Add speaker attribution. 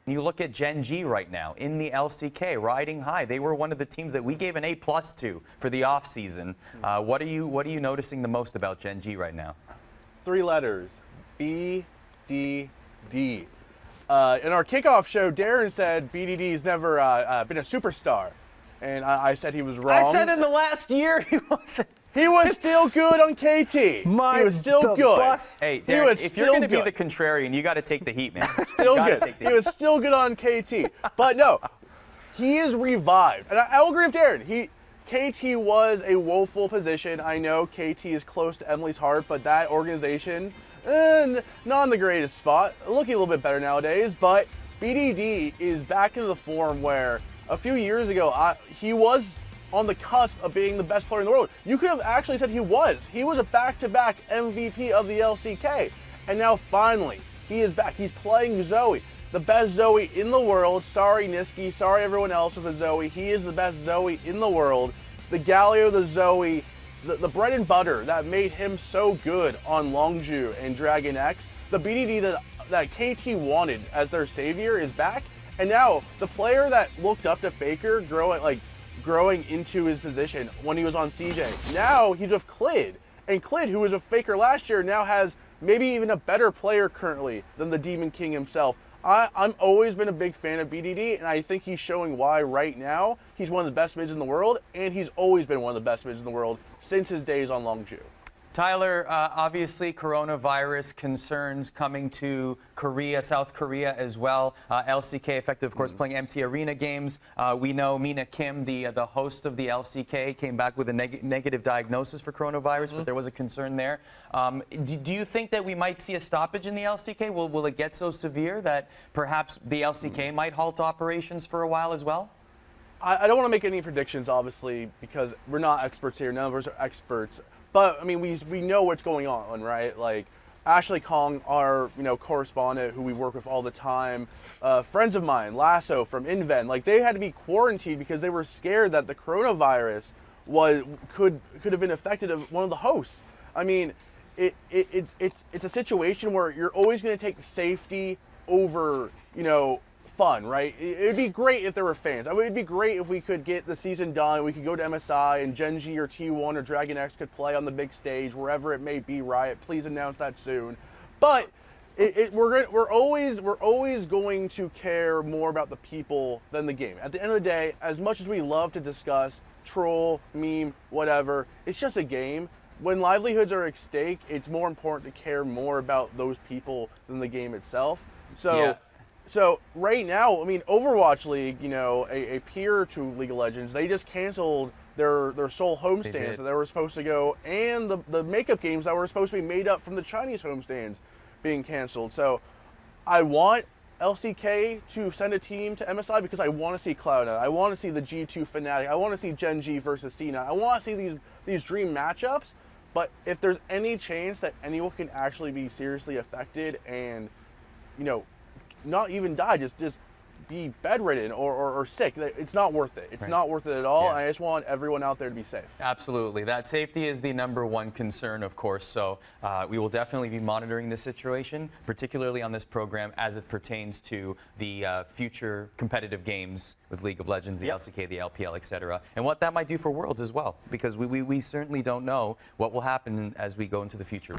Speaker 1: You look at Gen.G right now in the LCK, riding high. They were one of the teams that we gave an A+ to for the offseason. What are you noticing the most about Gen.G right now?
Speaker 2: 3 letters, BDD. In our kickoff show, Darin said BDD's never been a superstar, and I said he was wrong.
Speaker 3: I said in the last year he wasn't.
Speaker 2: He was still good on KT. He was still good.
Speaker 1: Hey, Darin, if you're going to be the contrarian, you got to take the heat, man.
Speaker 2: Still good. He was still good on KT. But no, he is revived. And I will agree with Darin. KT was a woeful position. I know KT is close to Emily's heart, but that organization, not in the greatest spot. Looking a little bit better nowadays, but BDD is back into the form where a few years ago, he was on the cusp of being the best player in the world. You could have actually said he was. He was a back-to-back MVP of the LCK. And now finally, he is back. He's playing Zoe, the best Zoe in the world. Sorry, Niski. Sorry, everyone else with a Zoe. He is the best Zoe in the world. The Galio, the Zoe, the bread and butter that made him so good on Longju and Dragon X. The BDD that KT wanted as their savior is back. And now the player that looked up to Faker growing into his position when he was on CJ. Now he's with Klid. And Klid, who was a Faker last year, now has maybe even a better player currently than the Demon King himself. I'm always been a big fan of BDD, and I think he's showing why right now. He's one of the best mids in the world, and he's always been one of the best mids in the world since his days on Longju.
Speaker 1: Tyler, obviously coronavirus concerns coming to Korea, South Korea as well. LCK effective, of course, playing empty arena games. We know Mina Kim, the host of the LCK, came back with a negative diagnosis for coronavirus, but there was a concern there. Do you think that we might see a stoppage in the LCK? Will it get so severe that perhaps the LCK might halt operations for a while as well?
Speaker 2: I don't want to make any predictions, obviously, because we're not experts here. None of us are experts. But I mean, we know what's going on, right? Like Ashley Kong, our correspondent who we work with all the time, friends of mine, Lasso from InVen, like they had to be quarantined because they were scared that the coronavirus could have been affected of one of the hosts. I mean, it's a situation where you're always going to take safety over fun, right? It'd be great if there were fans. It'd be great if we could get the season done. We could go to MSI and Gen.G or T1 or Dragon X could play on the big stage, wherever it may be. Riot, please announce that soon. But we're always going to care more about the people than the game. At the end of the day, as much as we love to discuss troll, meme, whatever, it's just a game. When livelihoods are at stake, it's more important to care more about those people than the game itself. So right now, I mean, Overwatch League, a peer to League of Legends, they just canceled their Seoul homestands that they were supposed to go, and the makeup games that were supposed to be made up from the Chinese homestands being canceled. So I want LCK to send a team to MSI because I want to see Cloud9. I want to see the G2 Fnatic. I want to see Gen.G versus C9. I want to see these dream matchups. But if there's any chance that anyone can actually be seriously affected and, not even die, just be bedridden or sick, it's not worth it. It's not worth it at all. Yeah. I just want everyone out there to be safe.
Speaker 1: Absolutely. That safety is the #1 concern, of course. So we will definitely be monitoring this situation, particularly on this program as it pertains to the future competitive games with League of Legends, the LCK, the LPL, etc., and what that might do for Worlds as well, because we certainly don't know what will happen as we go into the future.